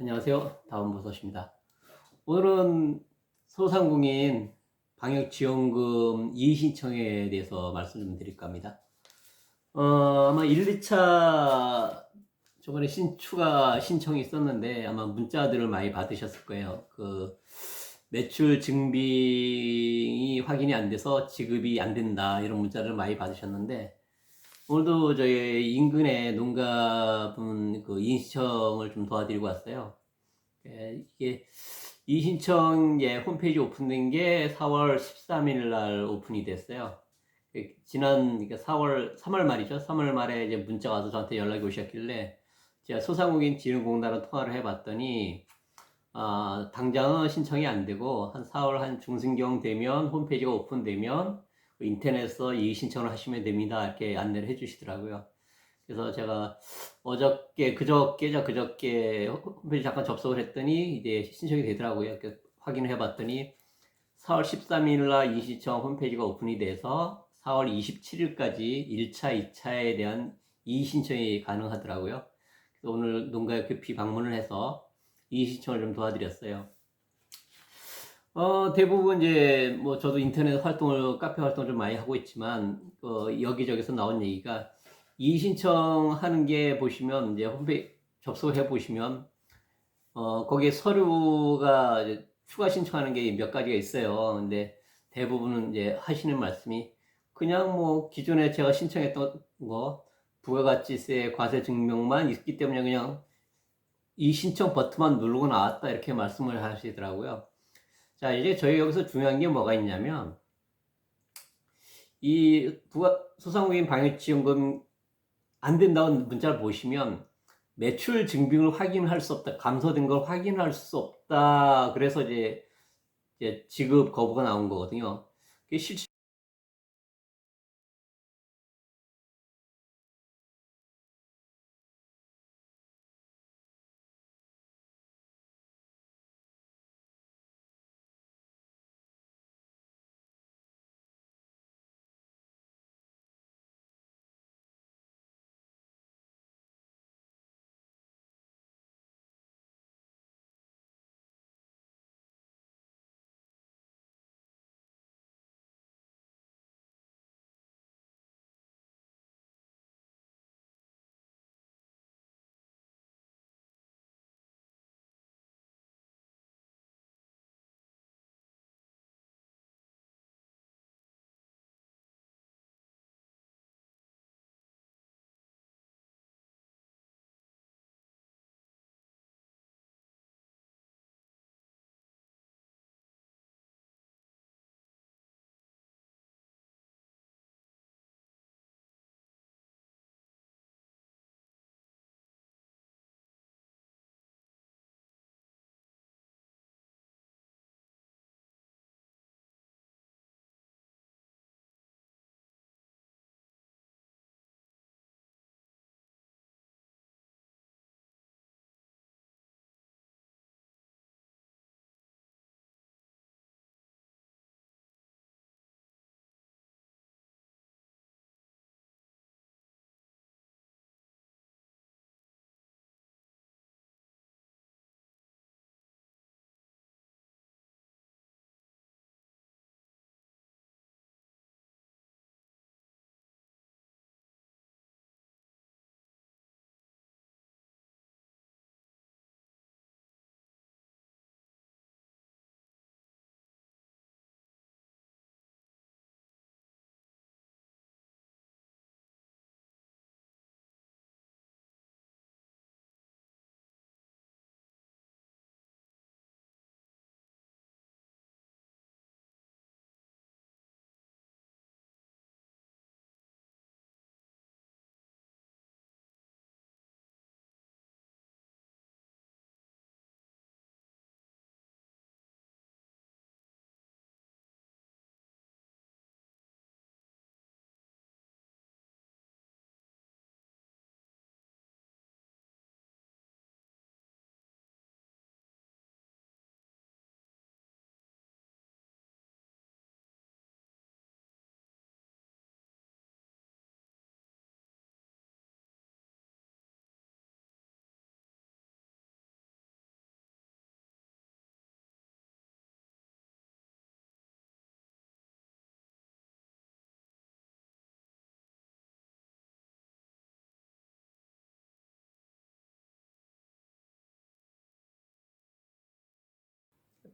안녕하세요. 다운버섯입니다. 오늘은 소상공인 방역지원금 이의신청에 대해서 말씀 좀 드릴까 합니다. 아마 1, 2차 저번에 추가 신청이 있었는데 아마 문자들을 많이 받으셨을 거예요. 매출 증빙이 확인이 안 돼서 지급이 안 된다 이런 문자를 많이 받으셨는데 오늘도 저희 인근에 농가분 이의신청을 좀 도와드리고 왔어요. 이게 이 신청 홈페이지 오픈된 게 4월 13일 날 오픈이 됐어요. 그러니까 3월 말이죠. 3월 말에 이제 문자가 와서 저한테 연락이 오셨길래 제가 소상공인 진흥공단으로 통화를 해봤더니 당장은 신청이 안 되고 한 4월 한 중순경 되면 홈페이지가 오픈되면 인터넷에서 이 신청을 하시면 됩니다. 이렇게 안내를 해주시더라고요. 그래서 제가 그저께 홈페이지 잠깐 접속을 했더니 이제 신청이 되더라고요. 확인을 해봤더니 4월 13일 날 이신청 홈페이지가 오픈이 돼서 4월 27일까지 1차, 2차에 대한 이신청이 가능하더라고요. 그래서 오늘 농가에 급히 방문을 해서 이신청을 좀 도와드렸어요. 대부분 이제 뭐 저도 인터넷 활동을, 카페 활동을 좀 많이 하고 있지만, 여기저기서 나온 얘기가 이의신청하는 게 보시면 이제 홈페이지 접속해 보시면, 거기에 서류가 이제 추가 신청하는 게 몇 가지가 있어요. 근데 대부분은 이제 하시는 말씀이 그냥 뭐 기존에 제가 신청했던 거, 부가가치세 과세 증명만 있기 때문에 그냥 이 신청 버튼만 누르고 나왔다 이렇게 말씀을 하시더라고요. 자, 이제 저희 여기서 중요한 게 뭐가 있냐면, 소상공인 방역지원금 안 된다고 문자를 보시면, 매출 증빙을 확인할 수 없다, 감소된 걸 확인할 수 없다, 그래서 이제 지급 거부가 나온 거거든요. 실제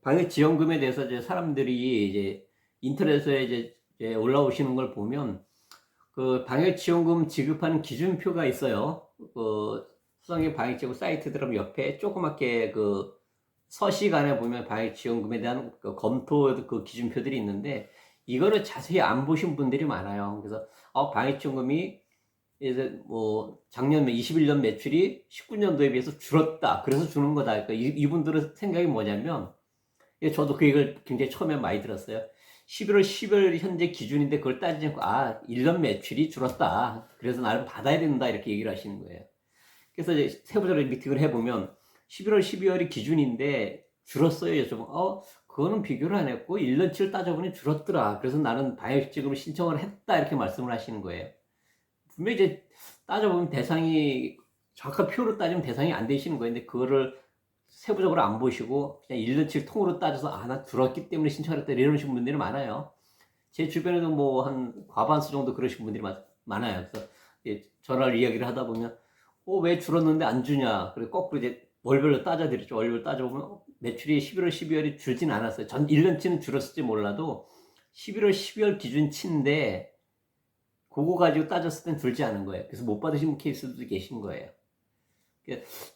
방역지원금에 대해서 이제 사람들이 이제 인터넷에 이제 올라오시는 걸 보면 그 방역지원금 지급하는 기준표가 있어요. 그 수상의 방역지원금 사이트 들어가면 옆에 조그맣게 그 서식안에 보면 방역지원금에 대한 그 검토 그 기준표들이 있는데 이거를 자세히 안 보신 분들이 많아요. 그래서 방역지원금이 이제 뭐 작년 21년 매출이 19년도에 비해서 줄었다. 그래서 주는 거다. 그러니까 이분들의 생각이 뭐냐면 저도 그 얘기를 굉장히 처음에 많이 들었어요. 11월 10일 현재 기준인데 그걸 따지지 않고 1년 매출이 줄었다. 그래서 나를 받아야 된다. 이렇게 얘기를 하시는 거예요. 그래서 이제 세부적으로 미팅을 해보면 11월 12월이 기준인데 줄었어요. 여쭤보면 그거는 비교를 안 했고 1년치를 따져보니 줄었더라. 그래서 나는 방역지급을 신청을 했다. 이렇게 말씀을 하시는 거예요. 분명히 이제 따져보면 대상이 정확한 표로 따지면 대상이 안 되시는 거예요. 근데 그거를 세부적으로 안 보시고 그냥 1년치 통으로 따져서 나 줄었기 때문에 신청했다 이러시는 분들이 많아요. 제 주변에도 뭐 한 과반수 정도 그러신 분들이 많아요. 그래서 전화를 이야기를 하다 보면 왜 줄었는데 안 주냐. 그리고 거꾸로 이제 월별로 따져드렸죠. 월별로 따져보면 매출이 11월, 12월이 줄진 않았어요. 전 1년치는 줄었을지 몰라도 11월, 12월 기준치인데 그거 가지고 따졌을 땐 줄지 않은 거예요. 그래서 못 받으신 케이스도 계신 거예요.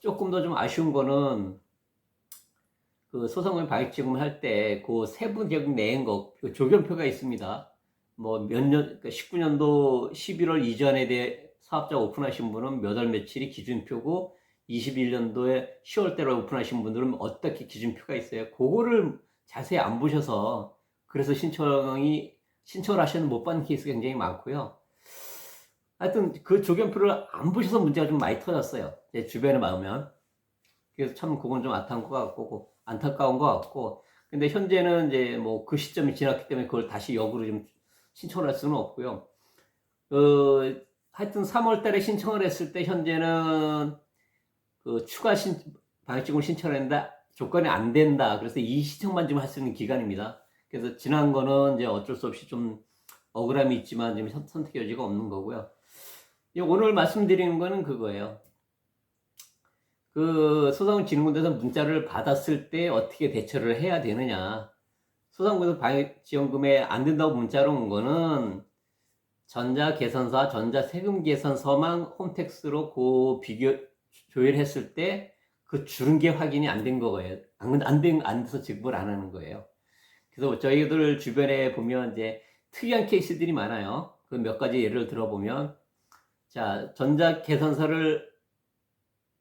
조금 더 좀 아쉬운 거는 그 소상공인 방역지원금 할 때 그 세부적인 낸 거, 그 조견표가 있습니다. 뭐 몇 년, 그러니까 19년도 11월 이전에 대해 사업자 오픈하신 분은 몇 월 며칠이 기준표고 21년도에 10월달에 오픈하신 분들은 어떻게 기준표가 있어요. 그거를 자세히 안 보셔서 그래서 신청을 하셨는데 못 받는 케이스가 굉장히 많고요. 하여튼 그 조견표를 안 보셔서 문제가 좀 많이 터졌어요. 제 주변에 봐면. 그래서 참 그건 좀 안타까운 것 같고. 근데 현재는 이제 뭐 그 시점이 지났기 때문에 그걸 다시 역으로 좀 신청을 할 수는 없고요. 하여튼 3월 달에 신청을 했을 때 현재는 그 추가 방역지원금 신청을 했는데 조건이 안 된다. 그래서 이 신청만 좀 할 수 있는 기간입니다. 그래서 지난 거는 이제 어쩔 수 없이 좀 억울함이 있지만 지금 선택 여지가 없는 거고요. 오늘 말씀드리는 거는 그거예요. 그 소상공인진흥원에서 문자를 받았을 때 어떻게 대처를 해야 되느냐. 소상공인에서 방역지원금에 안 된다고 문자로 온 거는 전자계산서와 전자세금계산서만 홈택스로 그 비교 조율했을 때 그 줄은 게 확인이 안 된 거예요. 안 돼서 지급을 안 하는 거예요. 그래서 저희들 주변에 보면 이제 특이한 케이스들이 많아요. 그 몇 가지 예를 들어보면, 자, 전자계산서를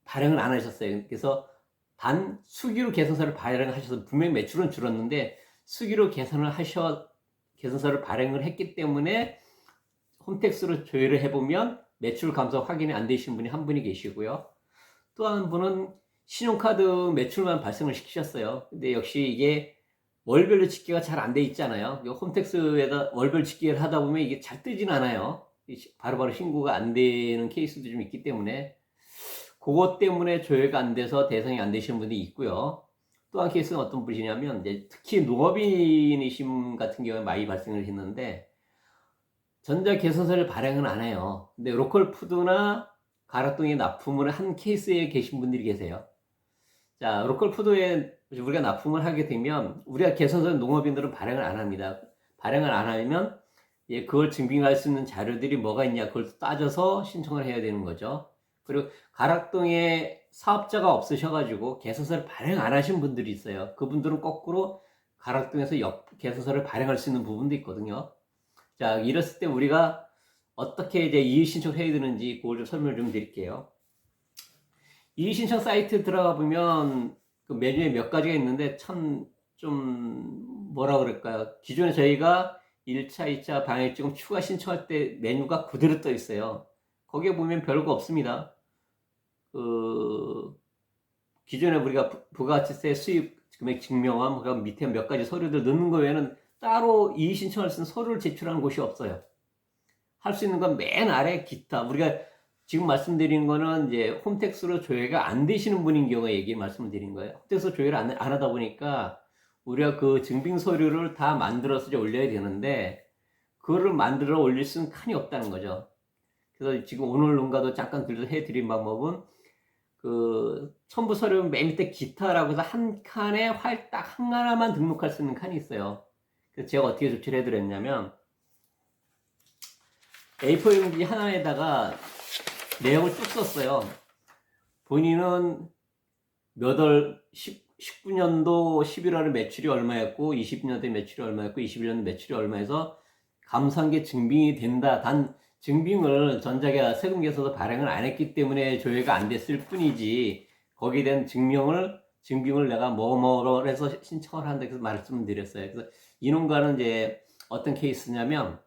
발행을 안 하셨어요. 그래서 단 수기로 계산서를 발행하셔서 분명히 매출은 줄었는데 수기로 계산서를 발행을 했기 때문에 홈택스로 조회를 해보면 매출 감소 확인이 안 되시는 분이 한 분이 계시고요. 또 한 분은 신용카드 매출만 발생을 시키셨어요. 근데 역시 이게 월별로 집계가 잘 안 돼 있잖아요. 홈택스에다 월별 집계를 하다 보면 이게 잘 뜨진 않아요. 바로바로 신고가 안 되는 케이스도 좀 있기 때문에 그것 때문에 조회가 안 돼서 대상이 안 되시는 분들이 있고요. 또 한 케이스는 어떤 분이냐면 이제 특히 농업인이심 같은 경우에 많이 발생을 했는데 전자계산서를 발행은 안 해요. 근데 로컬푸드나 가락동에 납품을 한 케이스에 계신 분들이 계세요. 자, 로컬푸드에 우리가 납품을 하게 되면 우리가 계산서는 농업인들은 발행을 안 합니다. 발행을 안 하면 그걸 증빙할 수 있는 자료들이 뭐가 있냐 그걸 따져서 신청을 해야 되는 거죠. 그리고 가락동에 사업자가 없으셔가지고 계산서를 발행 안 하신 분들이 있어요. 그분들은 거꾸로 가락동에서 계산서를 발행할 수 있는 부분도 있거든요. 자, 이랬을 때 우리가 어떻게 이제 이의신청을 해야 되는지 그걸 좀 설명을 좀 드릴게요. 이의신청 사이트 들어가 보면 그 메뉴에 몇 가지가 있는데 참 좀 뭐라 그럴까요? 기존에 저희가 1차, 2차 방역지원금 추가 신청할 때 메뉴가 그대로 떠 있어요. 거기에 보면 별거 없습니다. 기존에 우리가 부가가치세 수입 금액 증명함, 그 밑에 몇 가지 서류들 넣는 거 외에는 따로 이의 신청할 수 있는 서류를 제출하는 곳이 없어요. 할 수 있는 건 맨 아래 기타. 우리가 지금 말씀드린 거는 이제 홈택스로 조회가 안 되시는 분인 경우에 말씀을 드린 거예요. 홈택스로 조회를 안 하다 보니까 우리가 그 증빙 서류를 다 만들어서 올려야 되는데 그거를 만들어 올릴 수는 칸이 없다는 거죠. 그래서 지금 오늘 농가도 잠깐 해드린 방법은 그 첨부 서류 맨 밑에 기타라고 해서 한 칸에 파일 딱 하나만 등록할 수 있는 칸이 있어요. 그래서 제가 어떻게 조치를 해드렸냐면 A4 용지 하나에다가 내용을 쭉 썼어요. 본인은 몇 월 19년도 11월에 매출이 얼마였고 20년도에 매출이 얼마였고 21년도 매출이 얼마여서 감사한게 증빙이 된다. 단 증빙을 전자계가 세금계에서도 발행을 안 했기 때문에 조회가 안 됐을 뿐이지 거기에 대한 증빙을 내가 뭐뭐로 해서 신청을 한다. 그래서 말씀드렸어요. 그래서 이놈과는 이제 어떤 케이스냐면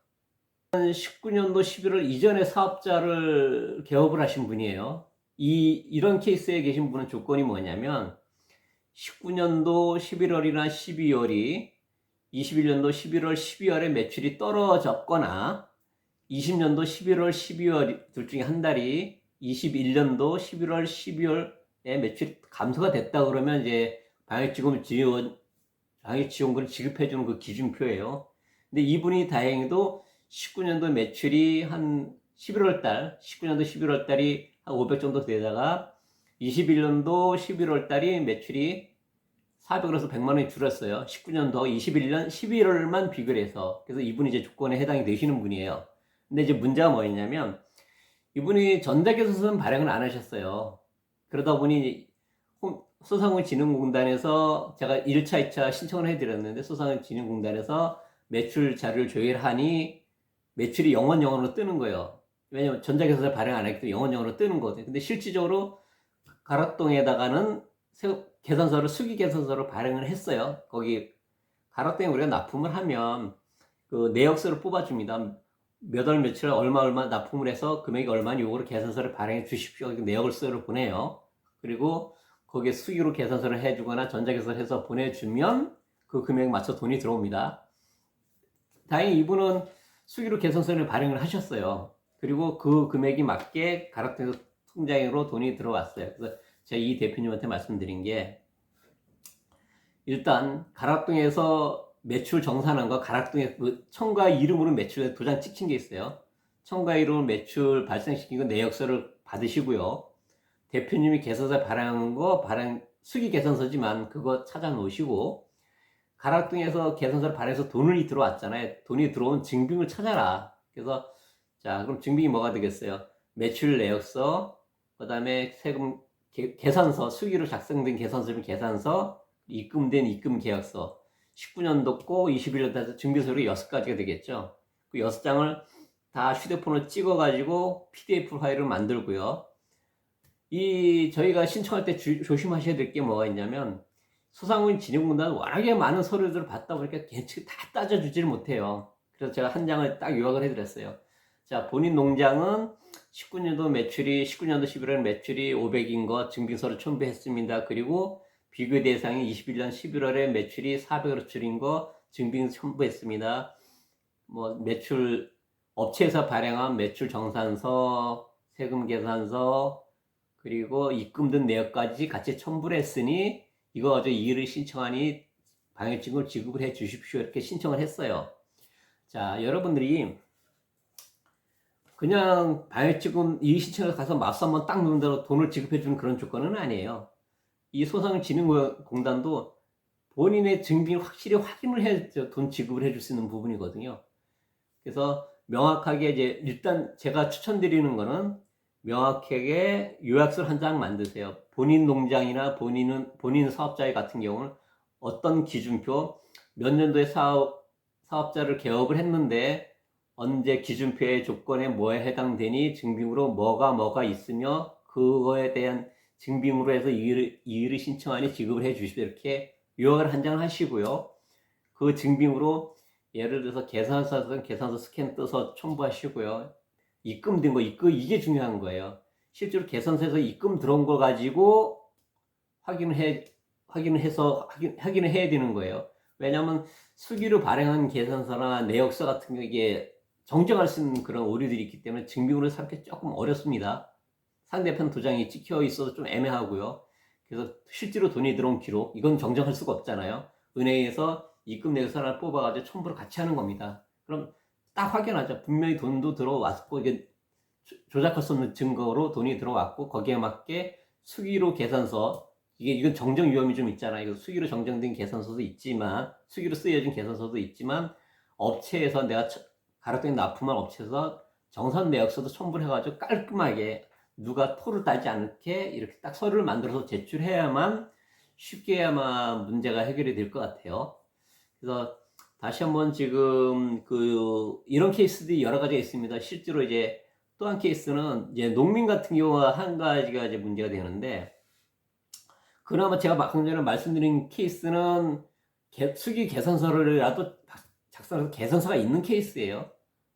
19년도 11월 이전에 사업자를 개업을 하신 분이에요. 이런 케이스에 계신 분은 조건이 뭐냐면 19년도 11월이나 12월이 21년도 11월, 12월에 매출이 떨어졌거나 20년도 11월, 12월 둘 중에 한 달이 21년도 11월, 12월에 매출이 감소가 됐다 그러면 이제 방역지원금을 지급해주는 그 기준표예요. 근데 이분이 다행히도 19년도 매출이 한 11월 달, 19년도 11월 달이 한 500 정도 되다가 21년도 11월 달이 매출이 400으로서 100만 원이 줄었어요. 19년도 21년 11월만 비교를 해서. 그래서 이분이 이제 조건에 해당이 되시는 분이에요. 근데 이제 문제가 뭐였냐면 이분이 전자계산서는 발행을 안 하셨어요. 그러다 보니 소상공인진흥공단에서 제가 1차, 2차 신청을 해드렸는데 소상공인진흥공단에서 매출 자료를 조회하니 매출이 0원으로 뜨는 거예요. 왜냐면 전자계산서 발행 안 했기 때문에 0원으로 뜨는 거거든요. 근데 실질적으로 가락동에다가는 계산서를 수기계산서로 발행을 했어요. 거기 가락동에 우리가 납품을 하면 그 내역서를 뽑아줍니다. 몇 월 며칠 얼마 납품을 해서 금액이 얼마니 요거를 계산서를 발행해 주십시오. 내역서를 보내요. 그리고 거기에 수기로 계산서를 해주거나 전자계산서를 해서 보내주면 그 금액에 맞춰 돈이 들어옵니다. 다행히 이분은 수기로 계산서를 발행을 하셨어요. 그리고 그 금액이 맞게 가락동에서 통장으로 돈이 들어왔어요. 그래서 제가 이 대표님한테 말씀드린 게 일단 가락동에서 매출 정산한과 가락동에 그 청가 이름으로 매출 도장 찍힌 게 있어요. 청가 이름으로 매출 발생시킨 거 내역서를 받으시고요. 대표님이 계산서 발행한 거 수기 계산서지만 그거 찾아 놓으시고 가락동에서 계산서를 발행해서 돈이 들어왔잖아요. 돈이 들어온 증빙을 찾아라. 그래서 자 그럼 증빙이 뭐가 되겠어요? 매출 내역서, 그 다음에 세금 계산서, 수기로 작성된 계산서면 계산서, 입금된 입금계약서, 19년도 거 21년도 증빙서류 6가지가 되겠죠. 그 6장을 다 휴대폰으로 찍어가지고 PDF 파일을 만들고요. 저희가 신청할 때 조심하셔야 될 게 뭐가 있냐면 소상공인진흥공단은 워낙에 많은 서류들을 받다 보니까 괜찮게 다 따져주지를 못해요. 그래서 제가 한 장을 딱 요약을 해드렸어요. 자, 본인 농장은 19년도 11월 매출이 500인 거 증빙서를 첨부했습니다. 그리고 비교 대상이 21년 11월에 매출이 400으로 줄인 거 증빙서 첨부했습니다. 뭐 매출 업체에서 발행한 매출 정산서, 세금 계산서, 그리고 입금된 내역까지 같이 첨부를 했으니 이거 어제 이의를 신청하니 방역지원금을 지급을 해 주십시오. 이렇게 신청을 했어요. 자, 여러분들이 그냥 방역지원금 이의 신청을 가서 마우스 한번 딱 누른 대로 돈을 지급해 주는 그런 조건은 아니에요. 이 소상공인진흥공단도 본인의 증빙을 확실히 확인을 해야 돈 지급을 해줄 수 있는 부분이거든요. 그래서 명확하게 이제 일단 제가 추천드리는 거는 명확하게 요약서를 한 장 만드세요. 본인 농장이나 본인 사업자 같은 경우는 어떤 기준표, 몇 년도에 사업자를 개업을 했는데 언제 기준표의 조건에 뭐에 해당되니 증빙으로 뭐가 있으며 그거에 대한 증빙으로 해서 이의를 신청하니 지급을 해 주십시오. 이렇게 요약을 한 장 하시고요. 그 증빙으로 예를 들어서 계산서든 계산서 스캔 떠서 첨부하시고요. 입금된 거, 이게 중요한 거예요. 실제로 계산서에서 입금 들어온 거 가지고 확인을 해야 되는 거예요. 왜냐하면 수기로 발행한 계산서나 내역서 같은 게 이게 정정할 수 있는 그런 오류들이 있기 때문에 증빙으로 삼기 조금 어렵습니다. 상대편 도장이 찍혀 있어서 좀 애매하고요. 그래서 실제로 돈이 들어온 기록, 이건 정정할 수가 없잖아요. 은행에서 입금 내역서 하나 뽑아가지고 첨부를 같이 하는 겁니다. 그럼 딱 확인하죠. 분명히 돈도 들어왔고 이게 조작할 수 없는 증거로 돈이 들어왔고 거기에 맞게 수기로 계산서, 이건 정정 위험이 좀 있잖아요. 이거 수기로 정정된 계산서도 있지만, 수기로 쓰여진 계산서도 있지만, 업체에서 내가 갈아엎인 납품한 업체에서 정산 내역서도 첨부를 해가지고 깔끔하게 누가 토를 따지 않게 이렇게 딱 서류를 만들어서 제출해야만 쉽게 아마 문제가 해결이 될 것 같아요. 그래서 다시 한번 지금 이런 케이스들이 여러 가지가 있습니다. 실제로 이제 또 한 케이스는 이제 농민 같은 경우가 한 가지가 이제 문제가 되는데, 그나마 제가 방금 전에 말씀드린 케이스는 수기 계산서를라도 작성해서 계산서가 있는 케이스예요.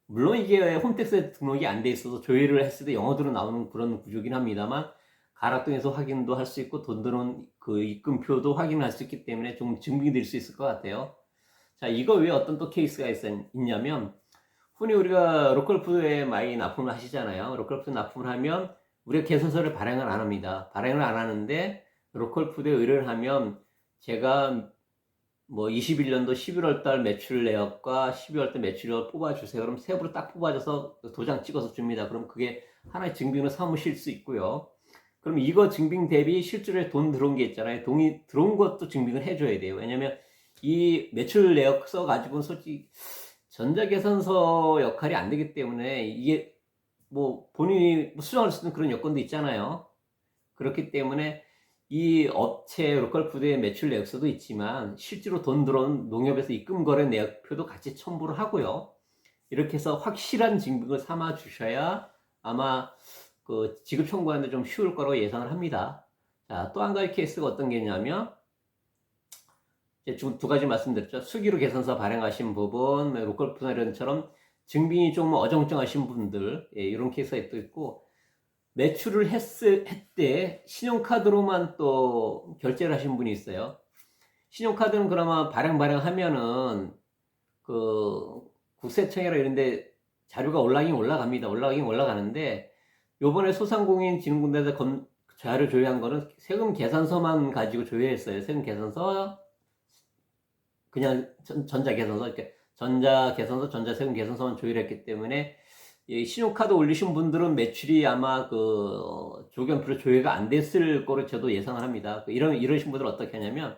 물론 이게 홈택스에 등록이 안 돼 있어서 조회를 했을 때 영어로 나오는 그런 구조긴 합니다만, 가락동에서 확인도 할 수 있고 돈 들어온 그 입금표도 확인할 수 있기 때문에 좀 증빙이 될 수 있을 것 같아요. 자, 이거 외에 어떤 또 케이스가 있냐면, 흔히 우리가 로컬푸드에 많이 납품을 하시잖아요. 로컬푸드 납품을 하면 우리가 계산서를 발행을 안 합니다. 발행을 안 하는데 로컬푸드에 의뢰를 하면 제가 뭐 21년도 11월 달 매출 내역과 12월 달 매출을 뽑아주세요. 그럼 세부로 딱 뽑아줘서 도장 찍어서 줍니다. 그럼 그게 하나의 증빙을 삼으실 수 있고요. 그럼 이거 증빙 대비 실제로 돈 들어온 게 있잖아요. 돈이 들어온 것도 증빙을 해줘야 돼요. 왜냐면 이 매출 내역 써가지고는 솔직히 전자계산서 역할이 안 되기 때문에 이게 뭐 본인이 수정할 수 있는 그런 여건도 있잖아요. 그렇기 때문에 이 업체 로컬푸드의 매출 내역서도 있지만 실제로 돈 들어온 농협에서 입금 거래 내역표도 같이 첨부를 하고요. 이렇게 해서 확실한 증빙을 삼아 주셔야 아마 그 지급 청구하는데 좀 쉬울 거라고 예상을 합니다. 자, 또 한 가지 케이스가 어떤 게 있냐면, 두 가지 말씀드렸죠. 수기로 계산서 발행하신 부분, 로컬푸드나 이런처럼 증빙이 좀 어정쩡하신 분들, 예, 이런 케이스가 또 있고, 매출을 했대 신용카드로만 또 결제를 하신 분이 있어요. 신용카드는 그나마 발행하면은 그 국세청이나 이런데 자료가 올라가긴 올라가는데, 요번에 소상공인진흥공단에서 자료 조회한 거는 세금 계산서만 가지고 조회했어요. 세금 계산서, 그냥 전자계산서, 이렇게 전자계산서, 전자세금 계산서만 조회를 했기 때문에 신용카드 올리신 분들은 매출이 아마 그 조견표로 조회가 안 됐을 거로 저도 예상을 합니다. 이러신 분들은 어떻게 하냐면,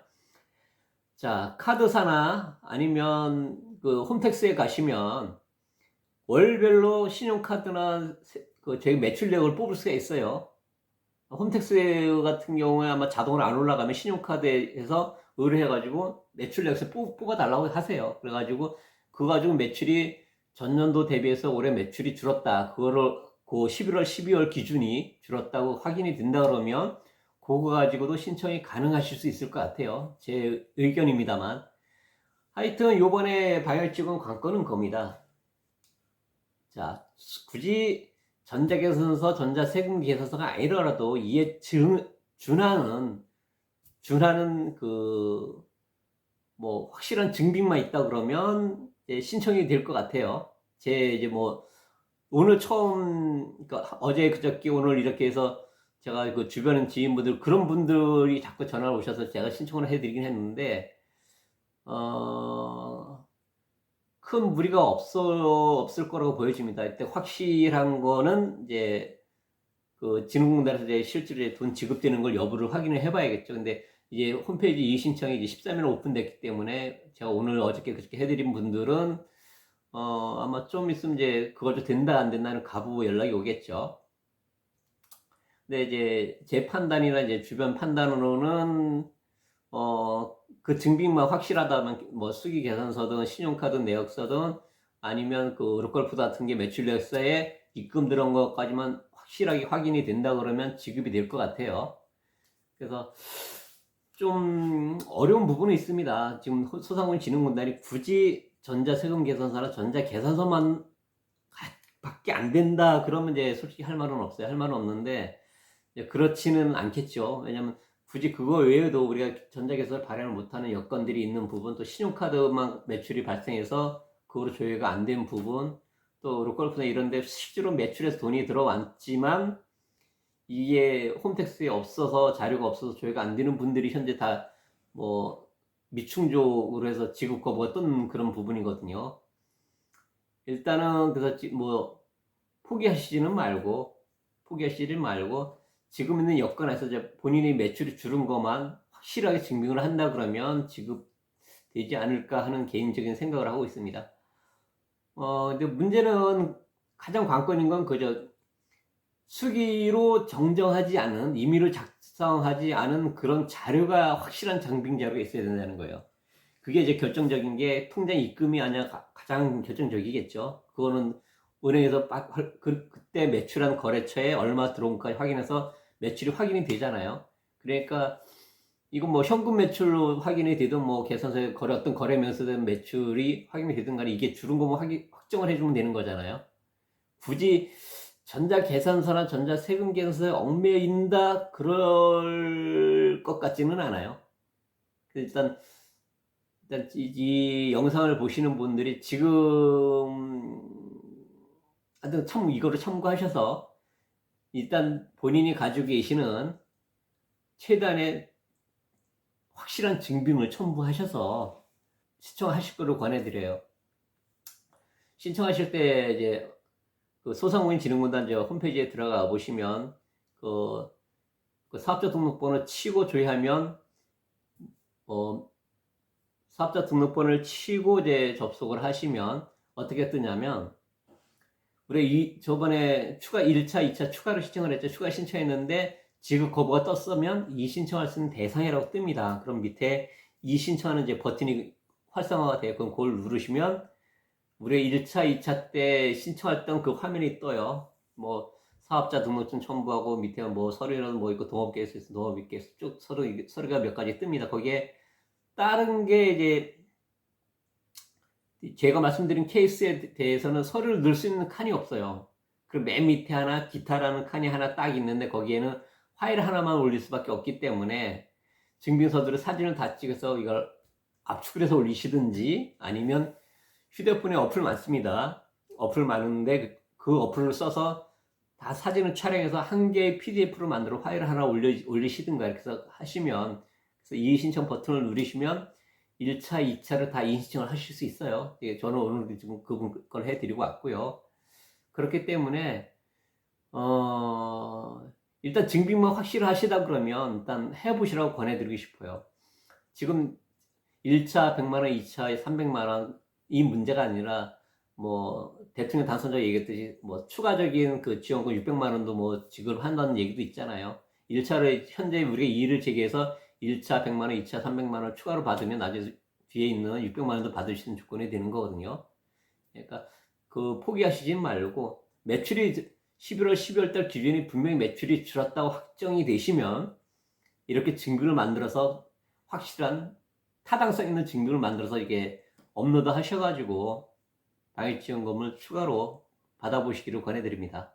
자, 카드사나 아니면 그 홈택스에 가시면 월별로 신용카드나 저희 매출 내역을 뽑을 수가 있어요. 홈택스 같은 경우에 아마 자동으로 안 올라가면 신용카드에서 의뢰해가지고 매출 내역서 뽑아달라고 하세요. 그래가지고 그거 가지고 매출이 전년도 대비해서 올해 매출이 줄었다. 그거를 그 11월, 12월 기준이 줄었다고 확인이 된다 그러면 그거 가지고도 신청이 가능하실 수 있을 것 같아요. 제 의견입니다만. 하여튼 요번에 방역지원 관건은 겁니다. 자, 굳이 전자계산서, 전자세금계산서가 아니더라도 이에 준하는 뭐 확실한 증빙만 있다 그러면 신청이 될 것 같아요. 이제 뭐 오늘 그러니까 어제 그저께 오늘 이렇게 해서 제가 그 주변 지인분들 그런 분들이 자꾸 전화를 오셔서 제가 신청을 해드리긴 했는데 큰 무리가 없을 거라고 보여집니다. 이때 확실한 거는 이제 그 진흥공단에서 이제 실제로 돈 지급되는 걸 여부를 확인을 해봐야겠죠. 근데 이제 홈페이지 이의신청이 이제 13일에 오픈됐기 때문에 제가 오늘 어저께 그렇게 해드린 분들은 아마 좀 있으면 이제 그거 좀 된다 안 된다는 가부 연락이 오겠죠. 근데 이제 제 판단이나 이제 주변 판단으로는 그 증빙만 확실하다면 뭐 수기 계산서든 신용카드 내역서든 아니면 그 로컬푸드 같은 게 매출 내역서에 입금 들어온 것까지만 확실하게 확인이 된다 그러면 지급이 될 것 같아요. 그래서 좀 어려운 부분이 있습니다. 지금 소상공인진흥공단이 굳이 전자세금 계산서나 전자계산서만 밖에 안 된다 그러면 이제 솔직히 할 말은 없어요. 할 말은 없는데 그렇지는 않겠죠. 왜냐면 굳이 그거 외에도 우리가 전자계산서를 발행을 못하는 여건들이 있는 부분, 또 신용카드만 매출이 발생해서 그거로 조회가 안 된 부분, 또 로컬푸드나 이런 데 실제로 매출에서 돈이 들어왔지만 이게 홈택스에 없어서 자료가 없어서 조회가 안 되는 분들이 현재 다 뭐 미충족으로 해서 지급 거부가 뜬 그런 부분이거든요. 일단은 그래서 뭐 포기하시지 말고 지금 있는 여건에서 이제 본인이 매출이 줄은 것만 확실하게 증명을 한다 그러면 지급되지 않을까 하는 개인적인 생각을 하고 있습니다. 근데 문제는 가장 관건인 건 그저 수기로 정정하지 않은, 임의로 작성하지 않은 그런 자료가 확실한 증빙 자료가 있어야 된다는 거예요. 그게 이제 결정적인 게 통장 입금이 아니라 가장 결정적이겠죠. 그거는 은행에서 그때 매출한 거래처에 얼마 들어온까지 확인해서 매출이 확인이 되잖아요. 그러니까 이건 뭐 현금 매출로 확인이 되든 뭐 계산서에 어떤 거래면서 매출이 확인이 되든 간에 이게 줄은 거면 확정을 해주면 되는 거잖아요. 굳이 전자계산서나 전자세금계산서에 얽매인다 그럴 것 같지는 않아요. 일단 이 영상을 보시는 분들이 지금 하여튼 이거를 참고하셔서 일단 본인이 가지고 계시는 최단의 확실한 증빙을 첨부하셔서 신청하실 거를 권해드려요. 신청하실 때 이제 그 소상공인진흥공단 홈페이지에 들어가 보시면 그 사업자 등록번호 치고 조회하면 사업자 등록번호를 치고 이제 접속을 하시면 어떻게 뜨냐면 우리 저번에 1차, 2차 추가로 신청을 했죠. 추가 신청했는데 지급 거부가 떴으면 이 신청할 수 있는 대상이라고 뜹니다. 그럼 밑에 이 신청하는 이제 버튼이 활성화가 돼요. 그럼 그걸 누르시면 우리 1차, 2차 때 신청했던 그 화면이 떠요. 뭐 사업자 등록증 첨부하고 밑에 뭐 서류는 뭐 있고 동업계획서 있으면 동업계획서 쭉 서류가 몇 가지 뜹니다. 거기에 다른 게 이제 제가 말씀드린 케이스에 대해서는 서류를 넣을 수 있는 칸이 없어요. 그리고 맨 밑에 하나 기타라는 칸이 하나 딱 있는데 거기에는 파일 하나만 올릴 수밖에 없기 때문에 증빙서들을 사진을 다 찍어서 이걸 압축을 해서 올리시든지 아니면 휴대폰에 어플 많습니다. 어플 많은데 그 어플을 써서 다 사진을 촬영해서 한 개의 PDF로 만들어 파일을 하나 올리시든가 이렇게 해서 하시면 그래서 이의신청 버튼을 누르시면 1차, 2차를 다 이의신청을 하실 수 있어요. 저는 오늘 지금 그분 걸 해드리고 왔고요. 그렇기 때문에 일단 증빙만 확실하시다 그러면 일단 해보시라고 권해드리고 싶어요. 지금 1차 100만원, 2차에 300만원 이 문제가 아니라 뭐 대통령 당선자 얘기했듯이 뭐 추가적인 그 지원금 600만원도 뭐 지급한다는 얘기도 있잖아요. 1차를 현재 우리가 이의를 제기해서 1차 100만원, 2차 300만원 추가로 받으면 나중에 뒤에 있는 600만원도 받을 수 있는 조건이 되는 거거든요. 그러니까 그 포기하시지 말고 매출이 11월, 12월 달 기준이 분명히 매출이 줄었다고 확정이 되시면 이렇게 증빙을 만들어서 확실한 타당성 있는 증빙을 만들어서 이게 업로드 하셔가지고 방역지원금을 추가로 받아보시기를 권해드립니다.